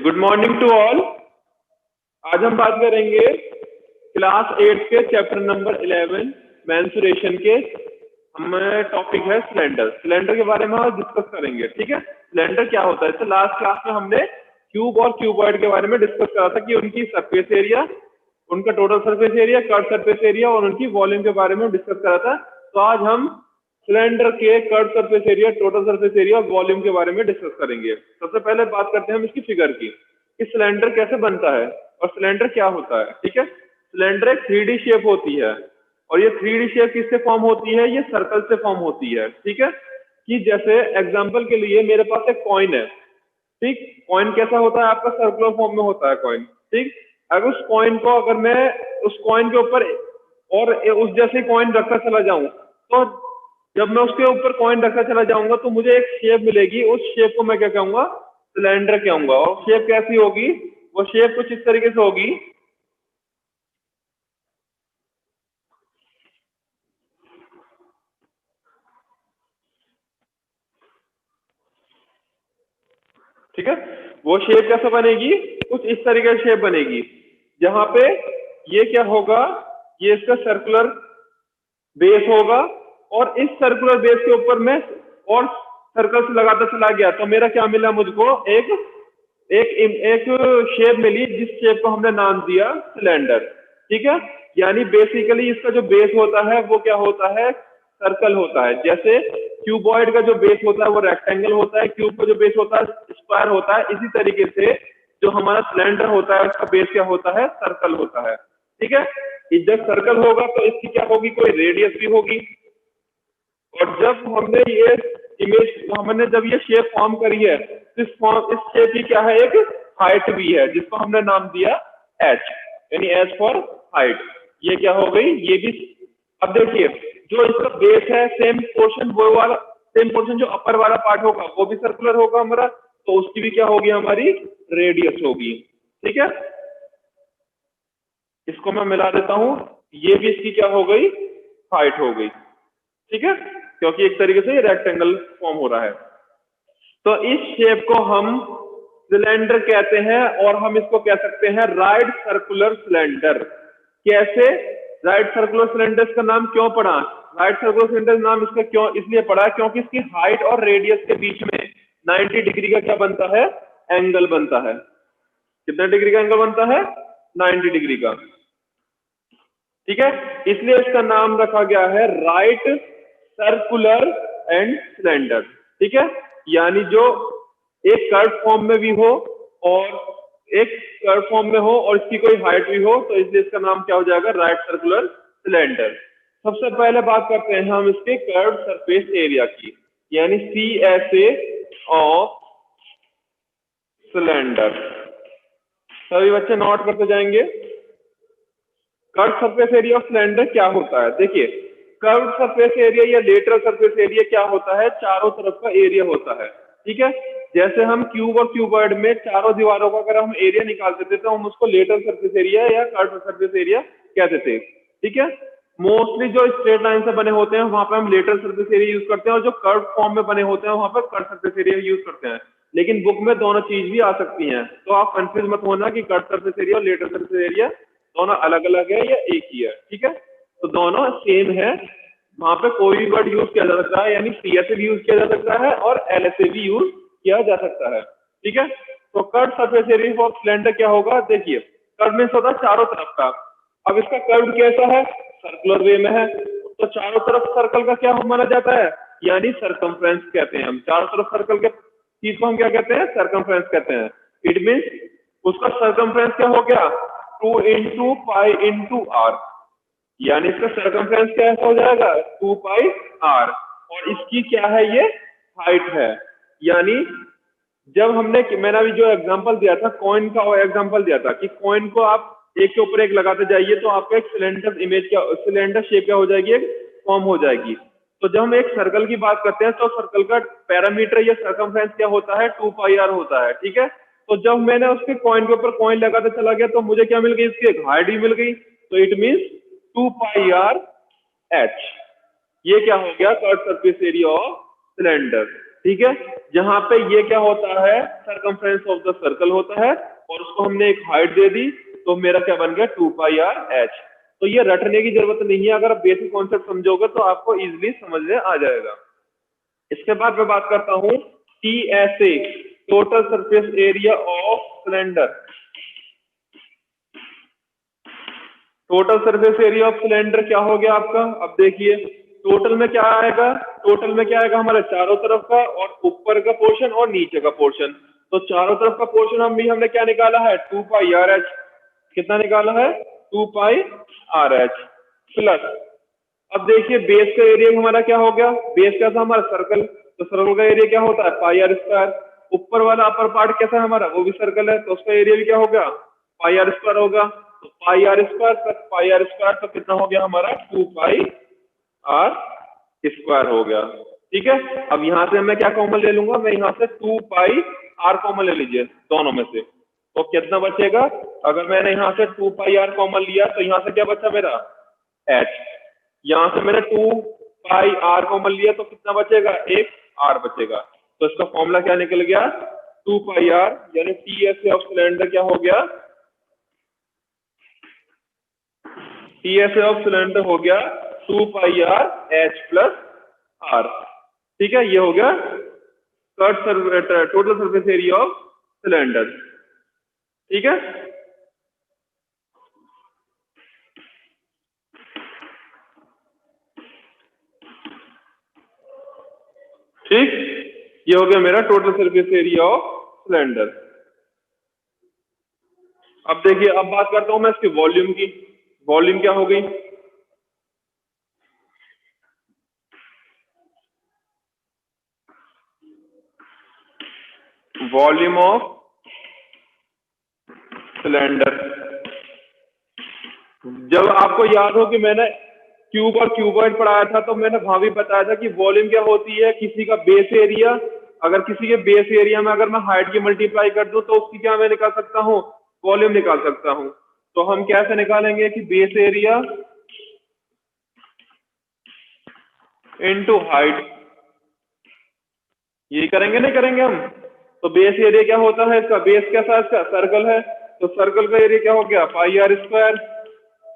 Good morning to all. आज हम बात करेंगे क्लास 8 के चैप्टर नंबर 11 मेंसुरेशन के। हमारा टॉपिक है सिलेंडर। सिलेंडर के बारे में हम डिस्कस करेंगे, ठीक है। सिलेंडर क्या होता है? लास्ट क्लास में हमने क्यूब और क्यूबॉइड के बारे में डिस्कस करा था कि उनकी सरफेस एरिया, उनका total surface area, curve surface area और उनकी वॉल्यूम के बारे में डिस्कस करा था। तो आज हम सिलेंडर के curve surface area, total surface area और वॉल्यूम के बारे में डिस्कस करेंगे। सबसे पहले बात करते हैं हम इसकी फिगर की कि सिलेंडर कैसे बनता है और सिलेंडर क्या होता है, ठीक है। सिलेंडर एक 3D शेप होती है और ये 3D शेप किससे फॉर्म होती है? ये सर्कल से फॉर्म होती है, ठीक है। कि जैसे एग्जांपल के लिए मेरे पास एक कॉइन है, ठीक। कॉइन कैसा होता है? आपका सर्कुलर फॉर्म में होता है कॉइन, ठीक। अगर उस कॉइन को, अगर मैं उस कॉइन के ऊपर और उस जैसे कॉइन रखता चला जाऊं, तो जब मैं उसके ऊपर कॉइन रखता चला जाऊंगा तो मुझे एक शेप मिलेगी। उस शेप को मैं क्या कहूंगा? सिलेंडर कहूंगा। और शेप कैसी होगी? वो शेप कुछ इस तरीके से होगी। ठीक है, वो शेप कैसे बनेगी? कुछ इस तरीके से शेप बनेगी, जहां पे ये क्या होगा? ये इसका सर्कुलर बेस होगा और इस सर्कुलर बेस के ऊपर मैं और सर्कल से लगाता चला गया तो मेरा क्या मिला? मुझको एक एक एक शेप मिली, जिस शेप को हमने नाम दिया सिलेंडर, ठीक है। यानी बेसिकली इसका जो बेस होता है वो क्या होता है? सर्कल होता है। जैसे क्यूबॉइड का जो बेस होता है वो रेक्टेंगल होता है, क्यूब का जो बेस होता है स्क्वायर होता है। इसी तरीके से जो हमारा सिलेंडर होता है उसका बेस क्या होता है? सर्कल होता है, ठीक है। जब सर्कल होगा तो इसकी क्या होगी? कोई रेडियस भी होगी। और जब हमने ये हमने जब ये शेप फॉर्म करी है, इस शेप की क्या है? एक हाइट भी है, जिसको हमने नाम दिया एच, यानी एच फॉर हाइट। ये क्या हो गई? ये भी। अब देखिए, जो इसका बेस है, सेम पोर्शन वो वाला, सेम पोर्शन जो अपर वाला पार्ट होगा वो भी सर्कुलर होगा हमारा, तो उसकी भी क्या होगी? हमारी रेडियस होगी, ठीक है। इसको मैं मिला देता हूं, ये भी इसकी क्या हो गई? हाइट हो गई, ठीक है, क्योंकि एक तरीके से ये रेक्टेंगल फॉर्म हो रहा है। तो इस शेप को हम सिलेंडर कहते हैं और हम इसको कह सकते हैं राइट सर्कुलर सिलेंडर। कैसे राइट सर्कुलर सिलेंडर? इसका नाम क्यों पड़ा राइट सर्कुलर सिलेंडर? नाम इसका क्यों इसलिए पड़ा क्योंकि इसकी हाइट और रेडियस के बीच में 90 डिग्री का क्या बनता है? एंगल बनता है। कितना डिग्री का एंगल बनता है? 90 डिग्री का, ठीक है। इसलिए इसका नाम रखा गया है राइट सर्कुलर एंड सिलेंडर, ठीक है। यानी जो एक कर्व फॉर्म में भी हो और एक कर्व फॉर्म में हो और इसकी कोई हाइट भी हो, तो इसलिए इसका नाम क्या हो जाएगा? Right circular cylinder. सबसे पहले बात करते हैं हम इसके कर्व सरफेस एरिया की, यानी CSA ऑफ सिलेंडर। सभी बच्चे नोट करते जाएंगे। Curve surface area of cylinder क्या होता है? देखिए, कर्व सरफेस एरिया या लेटरल सरफेस एरिया क्या होता है? चारों तरफ का एरिया होता है, ठीक है। जैसे हम क्यूब और क्यूबॉइड में चारों दीवारों का अगर हम एरिया निकालते थे तो हम उसको लेटरल सरफेस एरिया या कर्व सरफेस एरिया कहते थे, ठीक है। मोस्टली जो स्ट्रेट लाइन से बने होते हैं वहां पर हम लेटरल सरफेस एरिया यूज करते हैं, और जो कर्व फॉर्म में बने होते हैं वहां पर कर्व सरफेस एरिया यूज करते हैं। लेकिन बुक में दोनों चीज भी आ सकती हैं, तो आप कंफ्यूज मत होना कि कर्व सरफेस एरिया और लेटरल सरफेस एरिया दोनों अलग अलग है या एक ही है, ठीक है। तो दोनों सेम है। वहां पे कोई भी वर्ड यूज किया जा सकता है, यानी CSA भी यूज किया जा सकता है और LSA भी यूज किया जा सकता है, ठीक है। तो curve surface area for cylinder क्या होगा? देखिए, कर्व मींस होता है चारों तरफ का। अब इसका कर्व कैसा है? सर्कुलर वे में है, तो चारों तरफ सर्कल का क्या माना जाता है? यानी सरकमफ्रेंस कहते हैं हम। चारों तरफ सर्कल के चीज को हम क्या कहते हैं? सरकमफ्रेंस कहते हैं। इट मीन्स उसका सरकमफ्रेंस क्या हो गया? 2 इंटू पाई इंटू आर, यानी इसका सरकमफ्रेंस क्या हो जाएगा? 2 पाई आर। और इसकी क्या है? ये हाइट है। यानी जब मैंने अभी जो एग्जांपल दिया था, कॉइन का एग्जांपल दिया था कि कॉइन को आप एक के ऊपर एक लगाते जाइए तो आपका एक सिलेंडर इमेज क्या, सिलेंडर शेप क्या हो जाएगी? एक फॉर्म हो जाएगी। तो जब हम एक सर्कल की बात करते हैं तो सर्कल का पैरामीटर या सरकमफ्रेंस क्या होता है? 2 पाई आर होता है, ठीक है। तो जब मैंने उसके कॉइन के ऊपर कॉइन लगाते चला गया तो मुझे क्या मिल गई? इसकी एक हाइट भी मिल गई। तो it means 2 pi R H. ये क्या हो गया? Curve surface area of cylinder. ठीक है, जहां पे ये क्या होता है, सरकमफ्रेंस ऑफ द सर्कल होता है, और उसको हमने एक हाइट दे दी, तो मेरा क्या बन गया 2πr/h। तो ये रटने की जरूरत नहीं है, अगर आप बेसिक कॉन्सेप्ट समझोगे तो आपको इजिली समझ में आ जाएगा। इसके बाद मैं बात करता हूँ TSA, total surface area of cylinder. Total surface area of cylinder क्या हो गया आपका, अब देखिए टोटल में क्या आएगा, टोटल में क्या आएगा हमारे चारों तरफ का और ऊपर का पोर्शन और नीचे का पोर्शन। तो चारों तरफ का पोर्शन हमने क्या निकाला है 2πr/h। कितना निकाला है 2πr/h प्लस, अब देखिए बेस का एरिया हमारा क्या हो गया, बेस क्या था हमारा सर्कल, तो सर्कल का एरिया क्या होता है πr²। ऊपर वाला अपर पार्ट कैसा है हमारा, वो भी सर्कल है, तो उसका एरिया भी क्या होगा πr² होगा। तो πr² प्लस πr², तो कितना हो गया हमारा 2πr² हो गया। ठीक है, अब यहाँ से मैं क्या कॉमन ले लूंगा, मैं यहाँ से 2πr कॉमन ले लीजिए दोनों में से, तो कितना बचेगा, अगर मैंने यहाँ से 2πr कॉमन लिया तो यहाँ से क्या बचा मेरा h, यहाँ से मैंने 2πr कॉमन लिया तो कितना बचेगा, एक r बचेगा। तो इसका फॉर्मूला क्या निकल गया 2πr, यानी TSA ऑफ सिलेंडर क्या हो गया, TSA ऑफ सिलेंडर हो गया 2πr/h प्लस r। ठीक है, ये हो गया total surface area of cylinder. ठीक है, ठीक, ये हो गया मेरा total surface area of cylinder. अब देखिए, अब बात करता हूं मैं इसके वॉल्यूम की। वॉल्यूम क्या हो गई, वॉल्यूम ऑफ सिलेंडर। जब आपको याद हो कि मैंने क्यूब और क्यूबॉइड पढ़ाया था, तो मैंने वहां भी बताया था कि वॉल्यूम क्या होती है, किसी का बेस एरिया, अगर किसी के बेस एरिया में अगर मैं हाइट की मल्टीप्लाई कर दूं तो उसकी क्या मैं निकाल सकता हूं, वॉल्यूम निकाल सकता हूं। तो हम कैसे निकालेंगे कि बेस एरिया इनटू हाइट, ये करेंगे नहीं करेंगे हम। तो बेस एरिया क्या होता है इसका, बेस कैसा है इसका, सर्कल है, तो सर्कल का एरिया क्या हो गया πr²।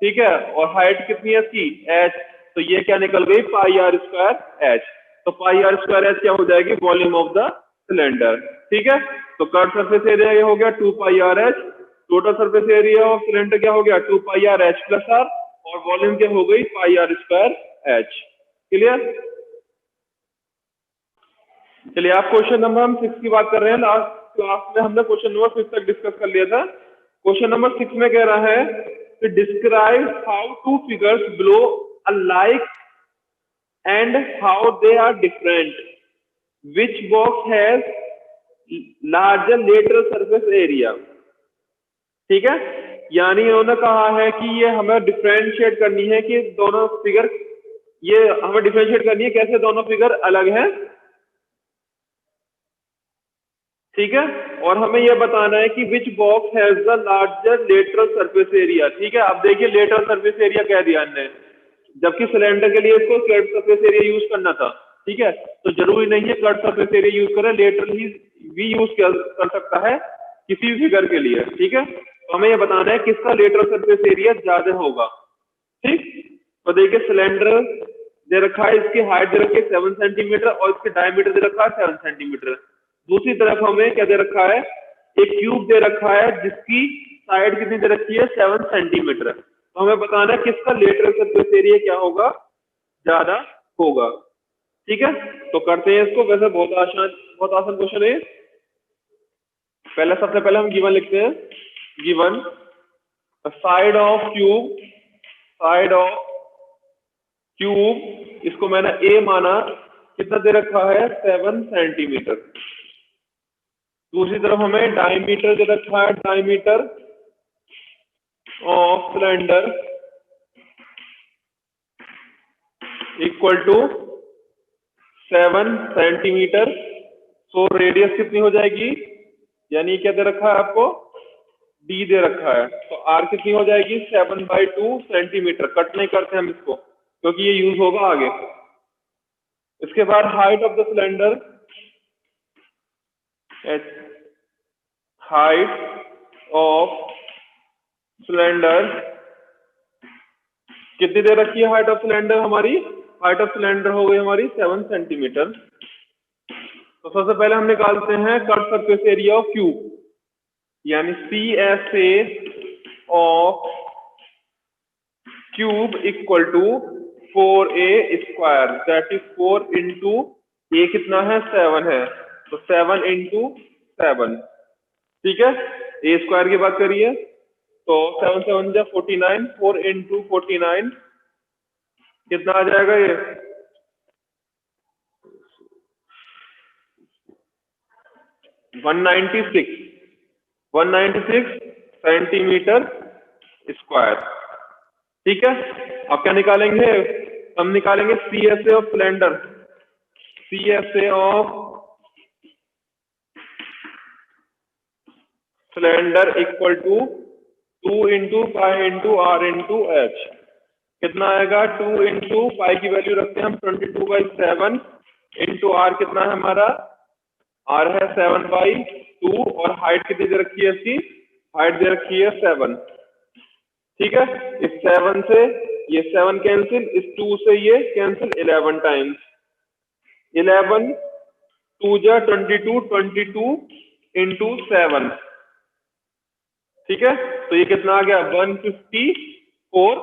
ठीक है, और हाइट कितनी है इसकी h, तो ये क्या निकल गई πr²h। तो πr²h क्या हो जाएगी, वॉल्यूम ऑफ द सिलेंडर। ठीक है, तो कर्व सरफेस एरिया ये हो गया 2πr/h, total surface area of cylinder क्या हो गया 2πr/h प्लस r, और वॉल्यूम क्या हो गई πr²h। क्लियर। चलिए, आप क्वेश्चन नंबर हम 6 की बात कर रहे हैं। लास्ट क्लास में हमने क्वेश्चन नंबर 6 तक डिस्कस कर लिया था। क्वेश्चन नंबर 6 में कह रहा है कि describe how two figures below alike and how they are different, which box has larger lateral surface area. ठीक है, यानी उन्होंने कहा है कि ये हमें डिफरेंशिएट करनी है कि दोनों फिगर, ये हमें डिफरेंशिएट करनी है कैसे दोनों फिगर अलग हैं। ठीक है, और हमें यह बताना है कि विच box has the larger lateral surface area. ठीक है, अब देखिए लेटरल सरफेस एरिया कह दिया हमने, जबकि सिलेंडर के लिए इसको कर्व सरफेस एरिया यूज करना था। ठीक है, तो जरूरी नहीं है कर्व सरफेस एरिया यूज करें, लेटरल ही भी यूज कर सकता है किसी भी फिगर के लिए। ठीक है, तो हमें यह बताना है किसका लेटरल सरफेस एरिया ज्यादा होगा। ठीक, तो देखिए सिलेंडर दे रखा है, इसकी हाइट दे रखी है 7 सेंटीमीटर और इसके डायमीटर दे रखा है 7 सेंटीमीटर। दूसरी तरफ हमें क्या दे रखा है, एक क्यूब दे रखा है जिसकी साइड कितनी दे रखी है 7 सेंटीमीटर। तो हमें बताना है किसका लेटरल सरफेस एरिया क्या होगा, ज्यादा होगा। ठीक है, तो करते हैं इसको। वैसे बहुत आसान क्वेश्चन है। सबसे पहले हम गिवन लिखते हैं। गिवन साइड ऑफ क्यूब, इसको मैंने ए माना, कितना दे रखा है 7 सेंटीमीटर। दूसरी तरफ हमें डायमीटर दे रखा है, diameter of cylinder equal to 7 centimetre. तो रेडियस कितनी हो जाएगी, यानी क्या दे रखा है आपको, डी दे रखा है, तो आर कितनी हो जाएगी 7/2 सेंटीमीटर। कट नहीं करते हम इसको क्योंकि ये यूज होगा आगे। इसके बाद height of the cylinder H height of cylinder कितनी दे रखी है? हाइट ऑफ सिलेंडर हमारी, हाइट ऑफ सिलेंडर हो गई हमारी 7 सेंटीमीटर। तो सबसे पहले हम निकालते हैं कट सरफेस एरिया ऑफ क्यूब, यानी C S A of cube equal to 4a square, that is 4 into a कितना है? 7 है, तो 7 इंटू 7, ठीक है। ए स्क्वायर की बात करिए तो 7 7 जा 49, 4 इंटू 49 कितना आ जाएगा? ये 196 सेंटीमीटर स्क्वायर, ठीक है। अब क्या निकालेंगे? हम निकालेंगे C S A of cylinder, C S A of cylinder equal to 2 into pi into r into h. कितना आएगा? 2 इंटू पाई की वैल्यू रखते हैं हम 22/7 इंटू आर कितना है हमारा? आर है 7/2 और हाइट कितनी दे रखी है इसकी? हाइट दे रखी है 7, ठीक है। इस 7 से ये 7 कैंसिल, इस 2 से ये कैंसिल 11 टाइम्स, 11 2 जा 22, 22 इंटू 7, ठीक है। तो ये कितना आ गया? 154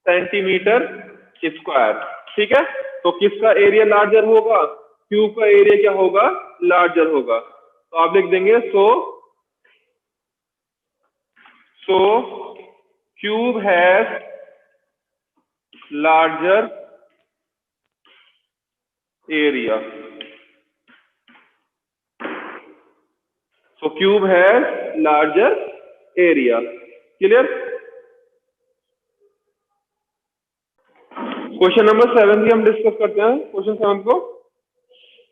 सेंटीमीटर स्क्वायर, ठीक है। तो किसका एरिया लार्जर होगा? क्यूब का एरिया क्या होगा? लार्जर होगा। तो आप लिख देंगे सो cube has larger area, so cube has larger area. Clear? Question number 7 भी हम डिस्कस करते हैं, क्वेश्चन 7 को।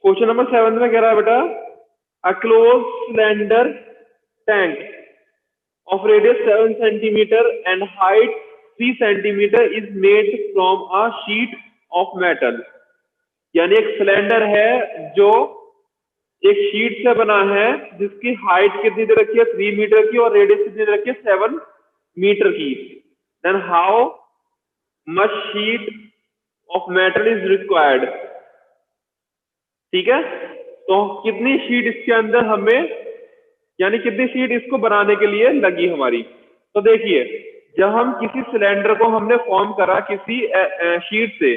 क्वेश्चन नंबर 7 में कह रहा है बेटा, a close cylinder tank of radius 7 centimeter and height 3 centimeter is made from a sheet of metal। यानी एक सिलेंडर है जो एक शीट से बना है जिसकी हाइट कितनी दे रखी है? 3 मीटर की, और रेडियस कितनी दे रखी है? 7 मीटर की। Then how much sheet of metal is required, ठीक है। तो कितनी शीट इसके अंदर हमें, यानी कितनी शीट इसको बनाने के लिए लगी हमारी? तो देखिए, जब हम किसी सिलेंडर को हमने फॉर्म करा किसी शीट से,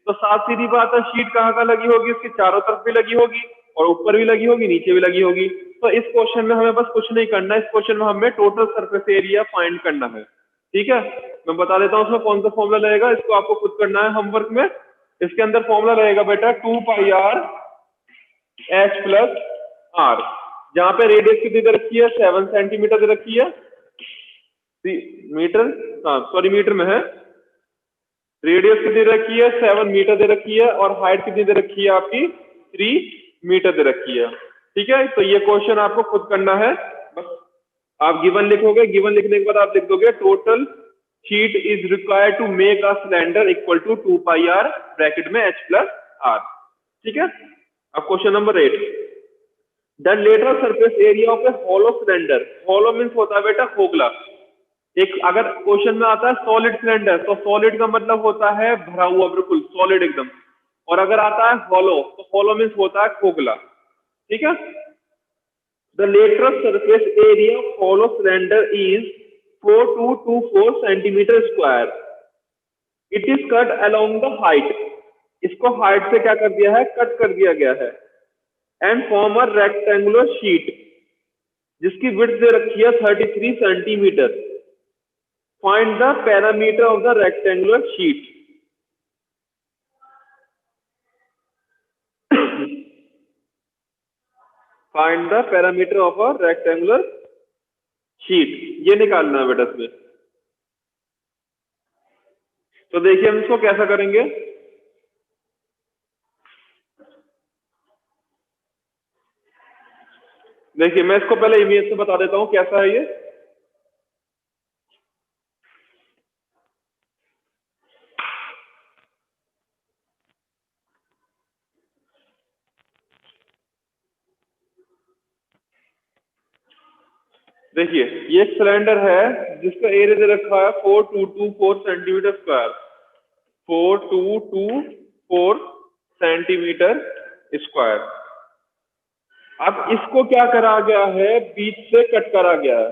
तो साफ सीधी बात है, शीट कहाँ कहाँ लगी होगी? उसके चारों तरफ भी लगी होगी, और ऊपर भी लगी होगी, नीचे भी लगी होगी। तो इस क्वेश्चन में हमें बस कुछ नहीं करना है, इस क्वेश्चन में हमें टोटल सरफेस एरिया फाइंड करना है, ठीक है। मैं बता देता हूँ उसमें कौन सा फॉर्मूला लगेगा, इसको आपको खुद करना है होमवर्क में। इसके अंदर फॉर्मूला लगेगा बेटा 2πr एच प्लस आर, जहां पे रेडियस कितनी दे रखी है? 7 सेंटीमीटर दे रखी है, मीटर, हाँ सॉरी मीटर में है। रेडियस कितनी दे रखी है? 7 मीटर दे रखी है, और हाइट कितनी दे रखी है आपकी? 3 मीटर दे रखी है, ठीक है। तो ये क्वेश्चन आपको खुद करना है, बस आप गिवन लिखोगे, गिवन लिखने के बाद आप लिख दोगे total sheet is required to make a cylinder equal to 2πr bracket में h प्लस r, ठीक है। अब question number 8, the lateral surface area of a hollow cylinder. Hollow means होता है बेटा खोखला। एक अगर क्वेश्चन में आता है सॉलिड सिलेंडर, तो सॉलिड का मतलब होता है भरा हुआ, बिल्कुल सॉलिड एकदम। और अगर आता है हॉलो, तो हॉलो मीन्स होता है खोखला, ठीक है। The lateral surface area of hollow cylinder is 4224 centimetre square. It is cut along the height. इसको हाइट से क्या कर दिया है? कट कर दिया गया है। And form a rectangular sheet जिसकी विड्थ दे रखी है 33 centimetre. Find the parameter of the rectangular sheet. Find the parameter of a rectangular sheet, ये निकालना है बेटा इसमें। तो देखिए हम इसको कैसा करेंगे। देखिए मैं इसको पहले इमेज से बता देता हूं कैसा है ये। देखिए ये एक सिलेंडर है जिसका एरिया दे रखा है 4224 सेंटीमीटर स्क्वायर, 4224 सेंटीमीटर स्क्वायर। अब इसको क्या करा गया है, बीच से कट करा गया है।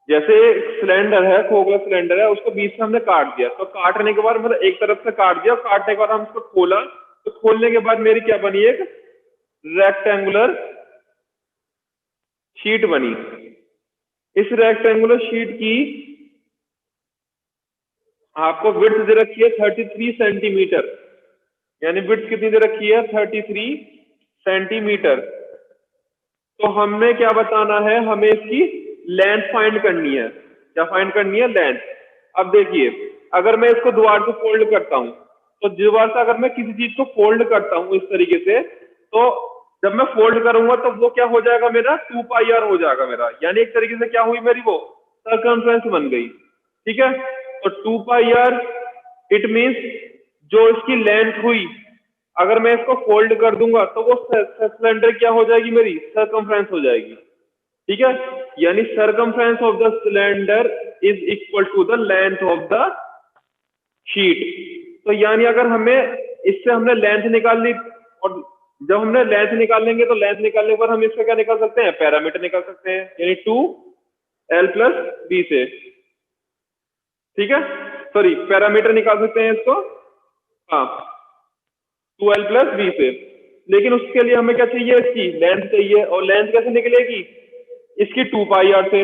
जैसे सिलेंडर है, खोखला सिलेंडर है, उसको बीच से हमने काट दिया, तो काटने के बाद मतलब एक तरफ से काट दिया, काटने के बाद हम उसको खोला, तो खोलने के बाद मेरी क्या बनी, एक रेक्टेंगुलर शीट बनी। इस रेक्टेंगुलर शीट की आपको विड्थ दे रखी है 33 सेंटीमीटर, यानी विड्थ कितनी दे रखी है 33 सेंटीमीटर। तो हमें क्या बताना है, हमें इसकी लेंथ फाइंड करनी है। क्या फाइंड करनी है, लेंथ। अब देखिए अगर मैं इसको दीवार को फोल्ड करता हूं, तो दीवार से अगर मैं किसी चीज को फोल्ड करता हूं इस तरीके से, तो जब मैं फोल्ड करूंगा तो वो क्या हो जाएगा मेरा 2πr हो जाएगा मेरा, यानी एक तरीके से क्या हुई मेरी वो सर्कमफ्रेंस बन गई। ठीक है, तो 2πr इट मीन्स जो इसकी लेंथ हुई, अगर मैं इसको फोल्ड कर दूंगा तो वो सिलेंडर क्या हो जाएगी, मेरी सर्कमफ्रेंस हो जाएगी। ठीक है, यानी circumference of the cylinder is equal to the length of the sheet. तो यानी अगर हमें इससे हमने लेंथ निकाल ली, और जब हमने लेंथ निकाल लेंगे तो लेंथ निकालने पर हम इसका क्या निकाल सकते हैं, पैरामीटर निकाल सकते हैं, यानी 2l+b से। ठीक है, सॉरी पैरामीटर निकाल सकते हैं इसको, हाँ 2l+b से। लेकिन उसके लिए हमें क्या चाहिए, इसकी लेंथ चाहिए, और लेंथ कैसे निकलेगी, इसकी 2πr से,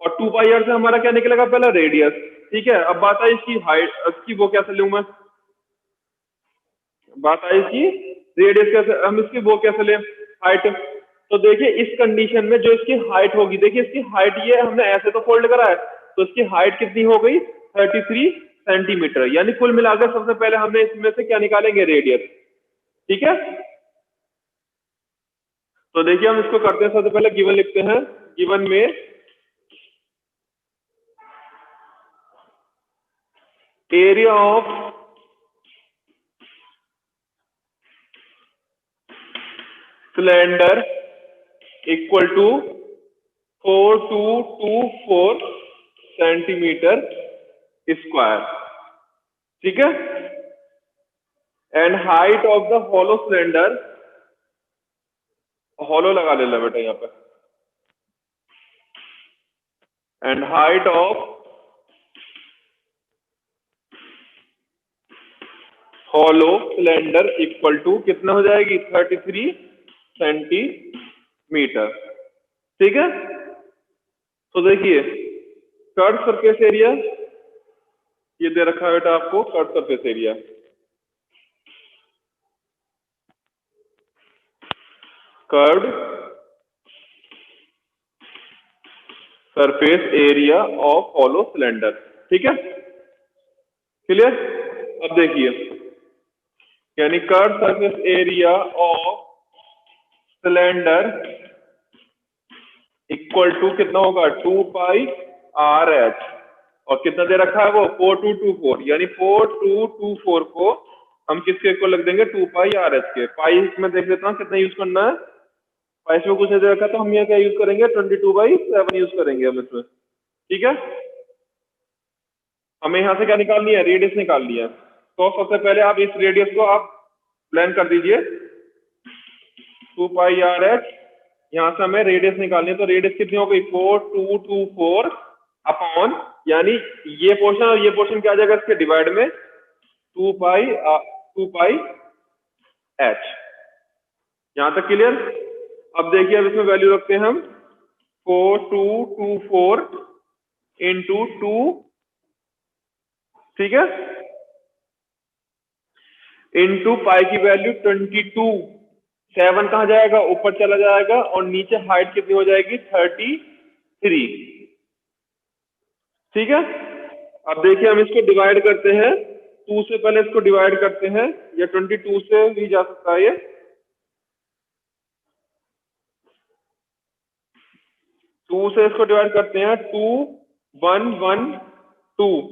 और 2πr से हमारा क्या निकलेगा, पहला रेडियस। ठीक है, अब बात आई इसकी हाइट, इसकी वो कैसे लूं मैं, बात आई इसकी रेडियस कैसे, हम इसकी वो कैसे लें, हाइट। तो देखिए इस कंडीशन में जो इसकी हाइट होगी, देखिए इसकी हाइट ये हमने ऐसे तो फोल्ड करा है, तो इसकी हाइट कितनी हो गई 33 सेंटीमीटर, यानी कुल मिलाकर सबसे पहले हमने इसमें से क्या निकालेंगे, रेडियस। ठीक है, तो देखिए हम इसको करते हैं, सबसे पहले गिवन लिखते हैं। गिवन में area of cylinder equal to 4224 centimetre square. ठीक है, and height of the hollow cylinder, hollow लगा लेना बेटा यहाँ पे, and height of hollow cylinder equal to कितना हो जाएगी 33 सेंटीमीटर। ठीक है, तो देखिए कर्व सरफेस एरिया ये दे रखा है बेटा आपको, curve surface area, curved surface area of hollow cylinder. ठीक है, क्लियर। अब देखिए यानी curve surface area of cylinder equal to कितना होगा 2πrh, और कितना दे रखा है वो 4224, यानी 4224 को हम किसके को लग देंगे 2πrh के। पाई में देख लेता हूँ कितना यूज करना है, पाई में कुछ नहीं दे रखा, तो हम यहाँ क्या यूज करेंगे 22/7 यूज करेंगे हम इसमें। ठीक है, हमें यहाँ से क्या निकालनी है, रेडियस निकालनी है। तो सबसे पहले आप इस रेडियस को आप प्लान कर दीजिए 2πrh, यहाँ से हमें रेडियस निकालनी है, तो रेडियस कितनी हो गई 4224 अपॉन, यानी ये पोर्शन और ये पोर्शन क्या आ जाएगा इसके डिवाइड में 2πh। यहाँ तक क्लियर। अब देखिए अब इसमें वैल्यू रखते हैं हम 4224 इंटू 2, ठीक है, इंटू पाई की वैल्यू 22, 7 कहाँ जाएगा, ऊपर चला जाएगा, और नीचे हाइट कितनी हो जाएगी 33। ठीक है, अब देखिए हम इसको डिवाइड करते हैं, 2 से पहले इसको डिवाइड करते हैं, या 22 से भी जा सकता है ये, टू से इसको डिवाइड करते हैं 2112,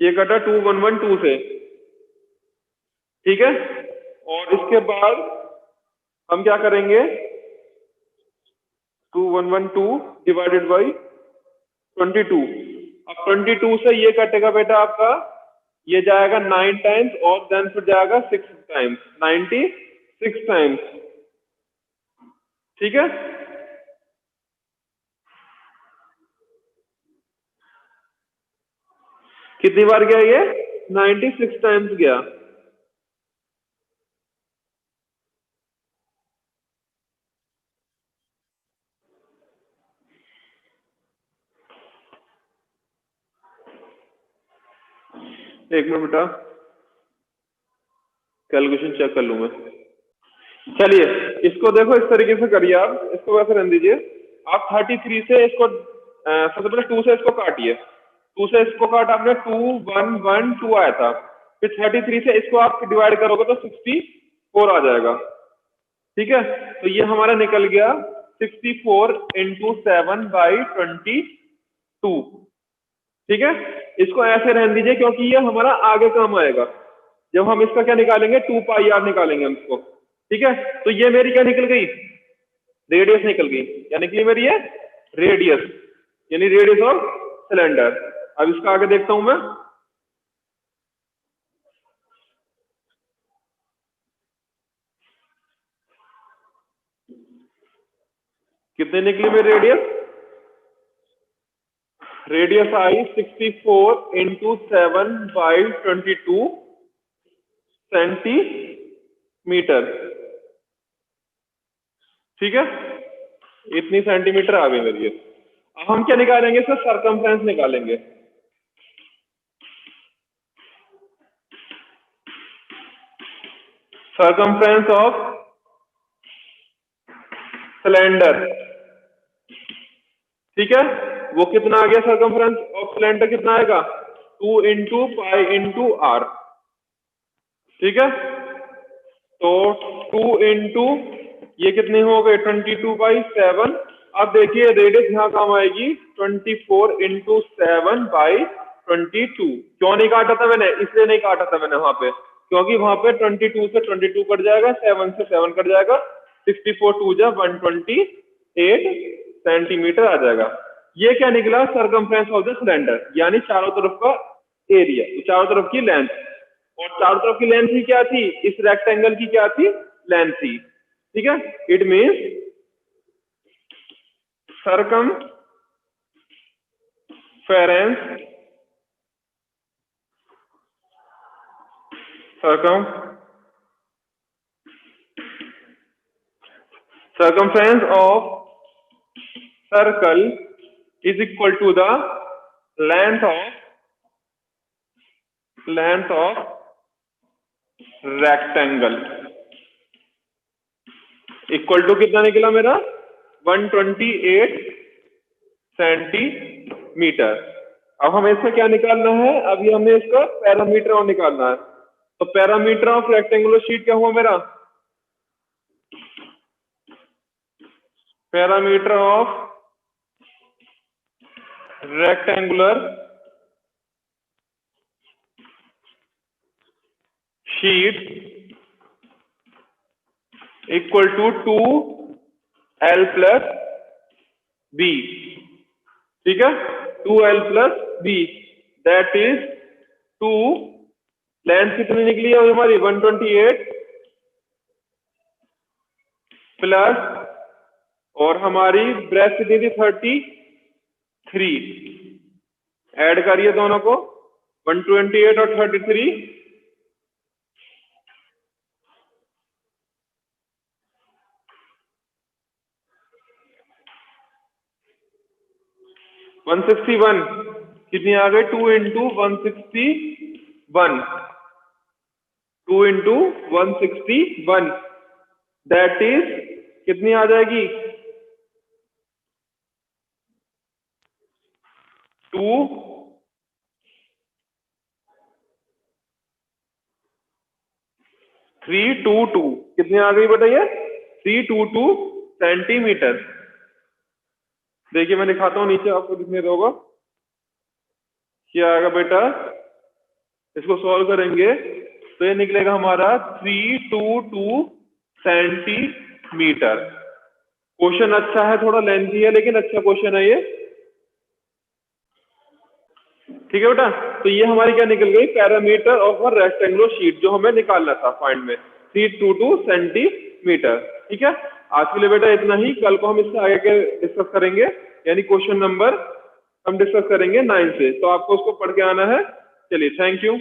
ये कटा 2112 से। ठीक है, और इसके बाद हम क्या करेंगे, 2112 डिवाइडेड बाई 22। अब 22 से ये कटेगा बेटा आपका, ये जाएगा 9 टाइम्स और देन फिर जाएगा 6 टाइम्स, 96 टाइम्स। ठीक है, कितनी बार गया ये? 96 टाइम्स गया। एक मिनट बेटा, कैलकुलेशन चेक कर लूं मैं। चलिए इसको देखो, इस तरीके से करिए आप, इसको वैसे रहने दीजिए। आप 33 से इसको सबसे पहले 2 से इसको काटिए। 2 से इसको काट आपने, 2112 आया था। फिर 33 से इसको आप डिवाइड करोगे तो 64 आ जाएगा। ठीक है, तो ये हमारा निकल गया 64 इंटू 7/22। ठीक है, इसको ऐसे रहने दीजिए क्योंकि ये हमारा आगे काम आएगा। जब हम इसका क्या निकालेंगे, 2πr निकालेंगे हम इसको। ठीक है, तो ये मेरी क्या निकल गई? रेडियस निकल गई। क्या निकली मेरी? ये रेडियस, यानी रेडियस ऑफ सिलेंडर। अब इसका आगे देखता हूं मैं। कितने निकली मेरी रेडियस? रेडियस आई 64 इंटू 7/22 सेंटीमीटर। ठीक है, इतनी सेंटीमीटर आ गई मेरी। अब हम क्या निकालेंगे? इसका सरकमफ्रेंस निकालेंगे। Circumference of cylinder. ठीक है, वो कितना आ गया? सरकमफ्रेंस ऑफ सिलेंडर कितना आएगा? 2 इंटू पाई इंटू आर। ठीक है, तो 2 इंटू ये कितने हो गए? 22/7। अब देखिए रेडियस यहाँ काम आएगी, 24 इंटू 7/22। क्यों नहीं काटा था मैंने? इसलिए नहीं काटा था मैंने वहां पे, क्योंकि वहां पे 22 से 22 कट जाएगा, 7 से 7 कट जाएगा, 64 2 जा 128 सेंटीमीटर आ जाएगा। ये क्या निकला? सरकमफ्रेंस ऑफ द सिलेंडर, यानी चारों तरफ का एरिया, चारों तरफ की लेंथ। और चारों तरफ की लेंथ ही क्या थी? इस रेक्टेंगल की क्या थी? लेंथ थी। ठीक है, it means circumference circumference of circle is equal to the length of rectangle। Equal to कितना निकला मेरा? 128 सेंटीमीटर। अब हमें इसका क्या निकालना है? अभी हमें इसका पैरामीटर और निकालना है। तो पैरामीटर ऑफ रेक्टेंगुलर शीट क्या हुआ मेरा? Parameter of rectangular sheet equal to 2l plus b। ठीक है, 2l plus b, that is 2। Length कितनी निकली है हमारी? 128 प्लस, और हमारी ब्रेथ कितनी थी? 33। ऐड करिए दोनों को, 128 और 33, 161। कितनी आ गई? 2 इंटू 161, 2 इंटू 161, दैट इज कितनी आ जाएगी? 322। कितनी आ गई बेटा ये? 322 सेंटीमीटर। देखिए मैं दिखाता हूं, नीचे आपको दिखने होगा क्या आएगा बेटा। इसको सॉल्व करेंगे तो ये निकलेगा हमारा 322 सेंटीमीटर। क्वेश्चन अच्छा है, थोड़ा लेंथी है लेकिन अच्छा क्वेश्चन है ये। ठीक है बेटा, तो ये हमारी क्या निकल गई, parameter of a rectangular sheet, जो हमें निकालना था फाइंड में, 322 सेंटीमीटर। ठीक है, आज के लिए बेटा इतना ही, कल को हम इससे आगे के डिस्कस करेंगे, यानी क्वेश्चन नंबर हम डिस्कस करेंगे 9 से, तो आपको उसको पढ़ के आना है। चलिए, थैंक यू।